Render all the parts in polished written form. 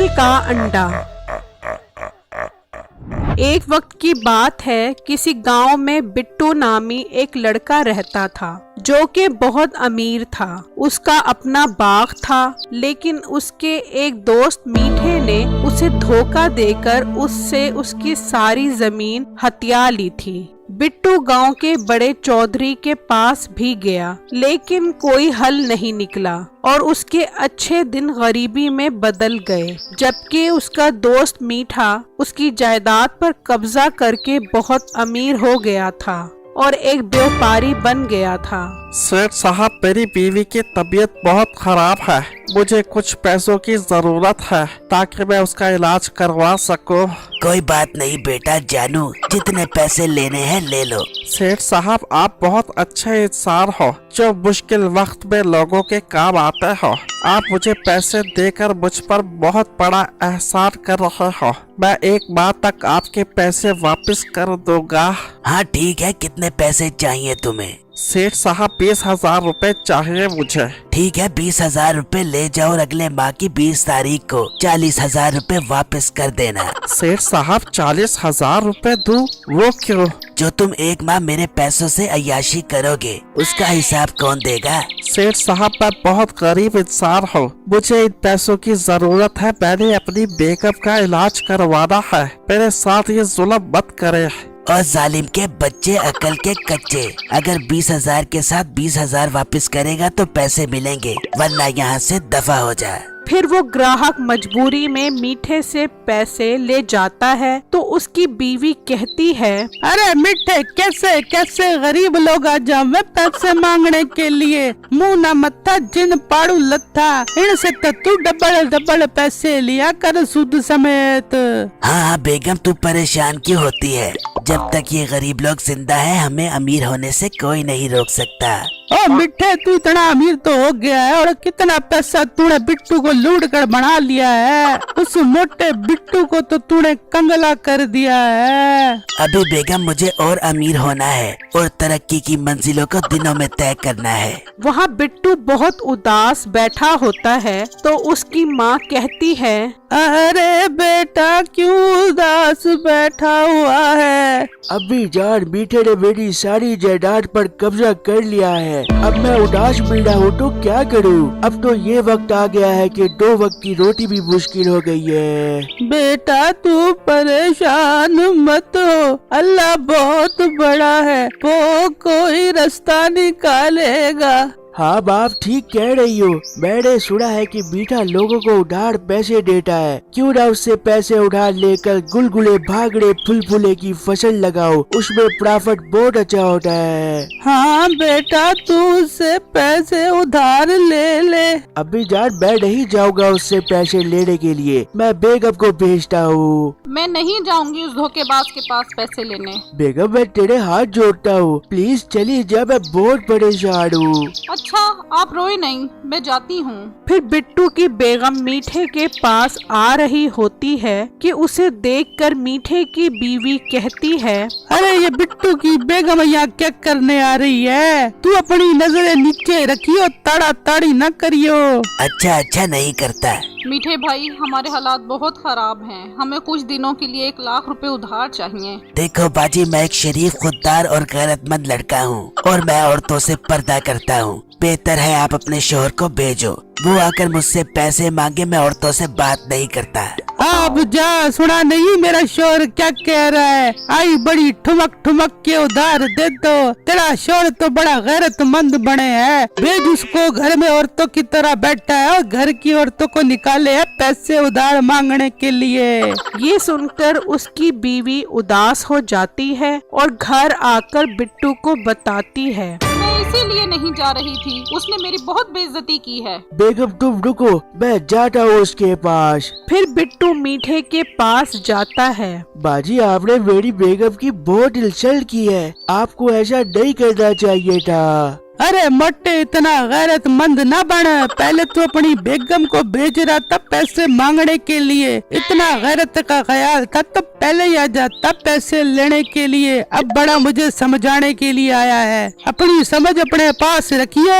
चुड़ैल का अंडा। एक वक्त की बात है, किसी गांव में बिट्टू नामी एक लड़का रहता था जो कि बहुत अमीर था। उसका अपना बाग था, लेकिन उसके एक दोस्त मीठे ने उसे धोखा देकर उससे उसकी सारी जमीन हथिया ली थी। बिट्टू गांव के बड़े चौधरी के पास भी गया, लेकिन कोई हल नहीं निकला और उसके अच्छे दिन गरीबी में बदल गए। जबकि उसका दोस्त मीठा उसकी जायदाद पर कब्जा करके बहुत अमीर हो गया था और एक व्यापारी बन गया था। सेठ साहब, मेरी बीवी की तबीयत बहुत खराब है। मुझे कुछ पैसों की जरूरत है ताकि मैं उसका इलाज करवा सकूं। कोई बात नहीं बेटा जानू, जितने पैसे लेने हैं ले लो। सेठ साहब, आप बहुत अच्छे इंसान हो जो मुश्किल वक्त में लोगों के काम आते हो। आप मुझे पैसे देकर मुझ पर बहुत बड़ा एहसान कर रहे हो। मैं एक माह तक आपके पैसे वापस कर दूंगा। हाँ ठीक है, कितने पैसे चाहिए तुम्हें? सेठ साहब, 20,000 रुपए चाहिए मुझे। ठीक है, 20,000 रुपए ले जाओ और अगले माह की 20 तारीख को 40,000 रुपए वापस कर देना। सेठ साहब, 40,000 रुपए दूं? वो क्यों? जो तुम एक माह मेरे पैसों से अय्याशी करोगे उसका हिसाब कौन देगा? सेठ साहब, मैं बहुत गरीब इंसान हूँ, मुझे इन पैसों की जरूरत है। मैंने अपनी बेगम का इलाज करवाना है, मेरे साथ ये जुल्म मत करे। और जालिम के बच्चे अकल के कच्चे, अगर 20,000 के साथ 20,000 वापस करेगा तो पैसे मिलेंगे, वरना यहाँ से दफा हो जा। फिर वो ग्राहक मजबूरी में मीठे से पैसे ले जाता है तो उसकी बीवी कहती है, अरे मीठे, कैसे कैसे गरीब लोग आ जावे पैसे मांगने के लिए। मुंह ना मत्था जिन पाड़ू लत्था, इनसे तो तू डबल डबल पैसे लिया कर सूद समेत। हाँ बेगम, तू परेशान क्यों होती है? जब तक ये गरीब लोग जिंदा है हमें अमीर होने से कोई नहीं रोक सकता। ओ मिठे, तू इतना अमीर तो हो गया है और कितना पैसा तूने बिट्टू को लूट कर बना लिया है। उस मोटे बिट्टू को तो तूने कंगला कर दिया है। अभी बेगम मुझे और अमीर होना है और तरक्की की मंजिलों को दिनों में तय करना है। वहाँ बिट्टू बहुत उदास बैठा होता है तो उसकी माँ कहती है, अरे बेटा क्यों उदास बैठा हुआ है? अभी जान, मीठे ने मेरी सारी जायदाद पर कब्जा कर लिया है। अब मैं उदास मिल रहा हूँ तो क्या करूँ? अब तो ये वक्त आ गया है कि 2 वक्त की रोटी भी मुश्किल हो गई है। बेटा तू परेशान मत हो, अल्लाह बहुत बड़ा है, वो कोई रास्ता निकालेगा। हाँ बाप, ठीक कह रही हो। मैंने सुना है कि मीठा लोगों को उधार पैसे देता है, क्यों ना उससे पैसे उधार लेकर गुलगुले, भागड़े, फुलफुले की फसल लगाओ, उसमें प्रॉफिट बहुत अच्छा होता है। हाँ बेटा, तू उससे पैसे उधार ले ले। अभी जान, मैं नहीं जाऊंगा उससे पैसे लेने के लिए, मैं बेगम को भेजता हूँ। मैं नहीं जाऊंगी उस धोखेबाज के पास पैसे लेने। बेगम, मैं तेरे हाथ जोड़ता हूँ, प्लीज चली जा, मैं बहुत परेशान हूँ। अच्छा, आप रोए नहीं, मैं जाती हूँ। फिर बिट्टू की बेगम मीठे के पास आ रही होती है कि उसे देखकर मीठे की बीवी कहती है, अरे ये बिट्टू की बेगम यहाँ क्या करने आ रही है? तू अपनी नजरें नीचे रखियो, ताड़ा ताड़ी न करियो। अच्छा नहीं करता। मीठे भाई, हमारे हालात बहुत खराब हैं, हमें कुछ दिनों के लिए 1 लाख रुपए उधार चाहिए। देखो बाजी, मैं एक शरीफ, खुददार और गैरतमंद लड़का हूँ और मैं औरतों से पर्दा करता हूँ। बेहतर है आप अपने शोहर को भेजो, वो आकर मुझसे पैसे मांगे, मैं औरतों से बात नहीं करता। अब जा, सुना नहीं मेरा शोहर क्या कह रहा है? आई बड़ी ठुमक ठुमक के उधार दे दो, तेरा शोहर तो बड़ा गैरतमंद बने है। भेज उसको, घर में औरतों की तरह बैठा है और घर की औरतों को निकाले है पैसे उधार मांगने के लिए। ये सुनकर उसकी बीवी उदास हो जाती है और घर आकर बिट्टू को बताती है, मैं इसीलिए नहीं जा रही थी, उसने मेरी बहुत बेइज्जती की है। बेगम तुम रुको, मैं जाता हूँ उसके पास। फिर बिट्टू मीठे के पास जाता है। बाजी, आपने मेरी बेगम की बहुत इंसल्ट की है, आपको ऐसा नहीं करना चाहिए था। अरे मोटे इतना गैरतमंद न बन, पहले तो अपनी बेगम को भेज रहा था पैसे मांगने के लिए, इतना गैरत का ख्याल था तो पहले ही आ जाता पैसे लेने के लिए, अब बड़ा मुझे समझाने के लिए आया है। अपनी समझ अपने पास रखियो,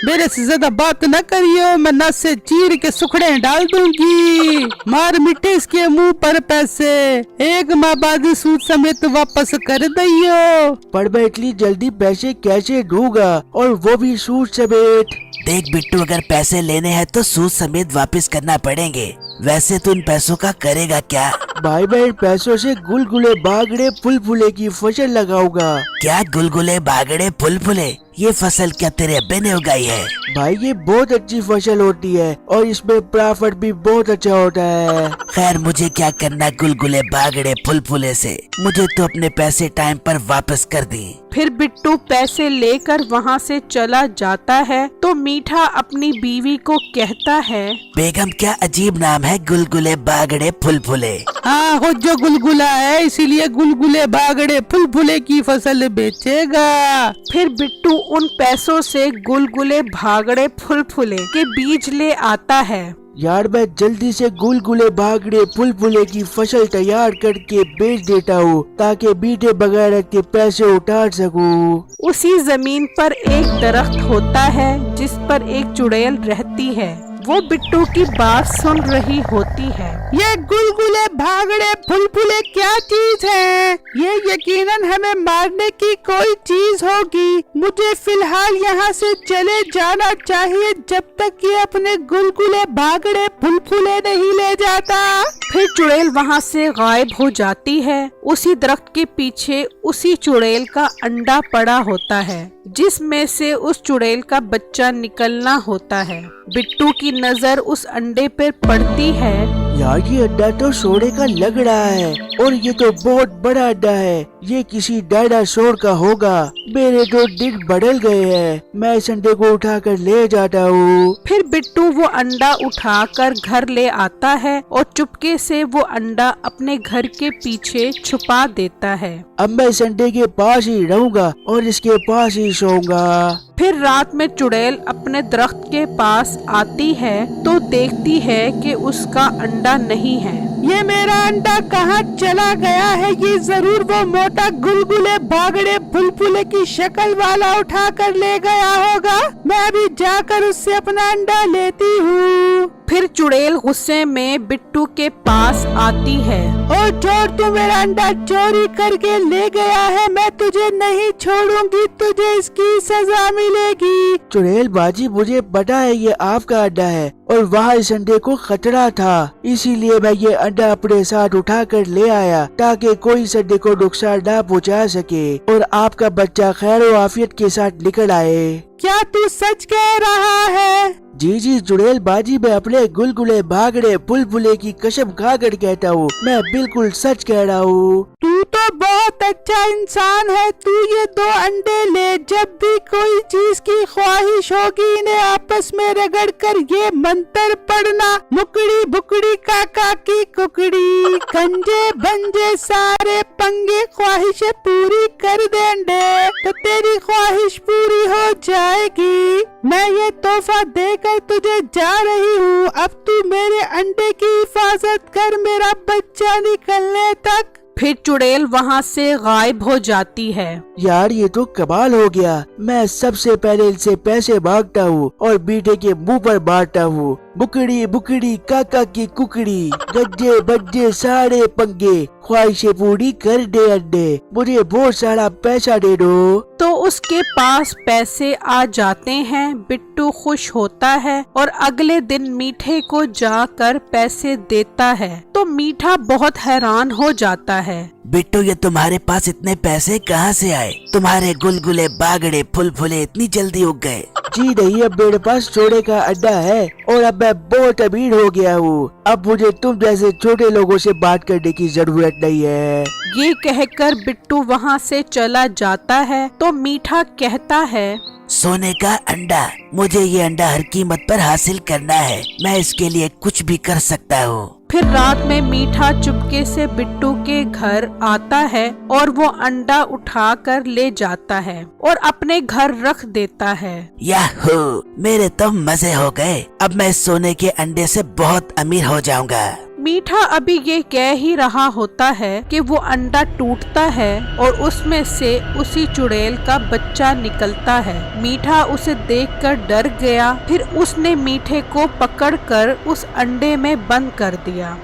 मेरे से ज्यादा बात न करियो, मैं नस से चीर के सुखड़े डाल दूंगी। मार मिट्टी इसके मुंह पर पैसे, एक माह बाद सूद समेत वापस कर दियो। पर मैं इतनी जल्दी पैसे कैसे दूंगा, और वो भी सूद समेत? देख बिट्टू, अगर पैसे लेने हैं तो सूद समेत वापस करना पड़ेंगे। वैसे तो इन पैसों का करेगा क्या? भाई मैं इन पैसों से गुलगुले बागड़े फुलफुले की फसल लगाऊंगा। क्या गुलगुले बागड़े फुलफुले? ये फसल क्या तेरे अब्बे ने उगाई है? भाई ये बहुत अच्छी फसल होती है और इसमें प्रॉफिट भी बहुत अच्छा होता है। खैर मुझे क्या करना गुलगुले बागड़े फुलफुले से, मुझे तो अपने पैसे टाइम पर वापस कर दी। फिर बिट्टू पैसे लेकर वहाँ से चला जाता है तो मीठा अपनी बीवी को कहता है, बेगम क्या अजीब नाम है, गुलगुले बागड़े फुलफुले। हाँ, वो जो गुलगुला है इसीलिए गुलगुले बागड़े फुलफुले की फसल बेचेगा। फिर बिट्टू उन पैसों से गुलगुले भागड़े फुलफुले के बीज ले आता है। यार मैं जल्दी से गुलगुले बागड़े फुलफुले की फसल तैयार करके बेच देता हूँ ताकि बीटे बगैर के पैसे उठा सकूँ। उसी जमीन पर एक दरख्त होता है जिस पर एक चुड़ैल रहती है। वो बिट्टू की बात सुन रही होती है। ये गुलगुले भागड़े फुलफुले क्या चीज है? ये यकीनन हमें मारने की कोई चीज होगी। मुझे फिलहाल यहाँ से चले जाना चाहिए जब तक ये अपने गुलगुले भागड़े फुलफुले नहीं ले जाता। फिर चुड़ैल वहाँ से गायब हो जाती है। उसी दरख्त के पीछे उसी चुड़ैल का अंडा पड़ा होता है जिसमें से उस चुड़ैल का बच्चा निकलना होता है। बिट्टू की नजर उस अंडे पर पड़ती है। यार ये अंडा तो सोने का लग रहा है और ये तो बहुत बड़ा अंडा है, ये किसी डायनासोर का होगा। मेरे तो दिन बदल गए हैं, मैं इस अंडे को उठाकर ले जाता हूँ। फिर बिट्टू वो अंडा उठाकर घर ले आता है और चुपके से वो अंडा अपने घर के पीछे छुपा देता है। अब मैं इस अंडे के पास ही रहूंगा और इसके पास ही सोऊंगा। फिर रात में चुड़ैल अपने दरख्त के पास आती है तो देखती है कि उसका अंडा नहीं है। ये मेरा अंडा कहाँ चला गया है? ये जरूर वो मोटा गुलगुले भागड़े फुलफुले की शक्ल वाला उठा कर ले गया होगा। मैं अभी जाकर उससे अपना अंडा लेती हूँ। फिर चुड़ैल गुस्से में बिट्टू के पास आती है। और चोर, तू मेरा अंडा चोरी करके ले गया है, मैं तुझे नहीं छोड़ूंगी, तुझे इसकी सजा मिलेगी। चुड़ैल बाजी, मुझे पता है ये आपका अंडा है और वहाँ इस अंडे को खतरा था, इसीलिए मैं ये अंडा अपने साथ उठा कर ले आया ताकि कोई इस अंडे को नुकसान ना पहुँचा सके और आपका बच्चा खैर आफियत के साथ निकल आए। क्या तू सच कह रहा है? जी जी चुड़ैल बाजी, मैं अपने गुलगुले भागड़े फुलफुले की कसम खाकर कहता हूँ, मैं बिल्कुल सच कह रहा हूँ। तू तो बहुत अच्छा इंसान है। तू ये 2 अंडे ले, जब भी कोई चीज की ख्वाहिश होगी इन्हें आपस में रगड़ कर ये मंत्र पढ़ना, मुकड़ी बुकड़ी काका की कुकड़ी, गंजे बंजे सारे पंगे, ख्वाहिशें पूरी कर दे अंडे तो तेरी ख्वाहिश पूरी हो जाएगी। मैं ये तोहफा देकर तुझे जा रही हूँ, अब तू मेरे अंडे की हिफाजत कर मेरा बच्चा निकलने तक। फिर चुड़ैल वहाँ से गायब हो जाती है। यार ये तो कमाल हो गया, मैं सबसे पहले इनसे पैसे मांगता हूँ और बेटे के मुंह पर मारता हूँ, बुकड़ी बुकड़ी काका की कुकड़ी, गज्जे बज्जे सारे पंगे, ख्वाहिशें पूरी कर दे अंडे, मुझे बहुत सारा पैसा दे दो। तो उसके पास पैसे आ जाते हैं। बिट्टू खुश होता है और अगले दिन मीठे को जाकर पैसे देता है तो मीठा बहुत हैरान हो जाता है। बिट्टू, ये तुम्हारे पास इतने पैसे कहाँ से आए? तुम्हारे गुलगुले बागड़े फुलफुले इतनी जल्दी उग गए? जी नहीं, अब मेरे पास सोने का अंडा है और अब मैं बहुत अमीर हो गया हूँ। अब मुझे तुम जैसे छोटे लोगों से बात करने की जरूरत नहीं है। ये कहकर बिट्टू वहाँ से चला जाता है तो मीठा कहता है, सोने का अंडा, मुझे ये अंडा हर कीमत पर हासिल करना है, मैं इसके लिए कुछ भी कर सकता हूँ। फिर रात में मीठा चुपके से बिट्टू के घर आता है और वो अंडा उठाकर ले जाता है और अपने घर रख देता है। याहू, मेरे तो मजे हो गए। अब मैं इस सोने के अंडे से बहुत अमीर हो जाऊंगा। मीठा अभी ये कह ही रहा होता है कि वो अंडा टूटता है और उसमें से उसी चुड़ैल का बच्चा निकलता है। मीठा उसे देखकर डर गया। फिर उसने मीठे को पकड़कर उस अंडे में बंद कर दिया।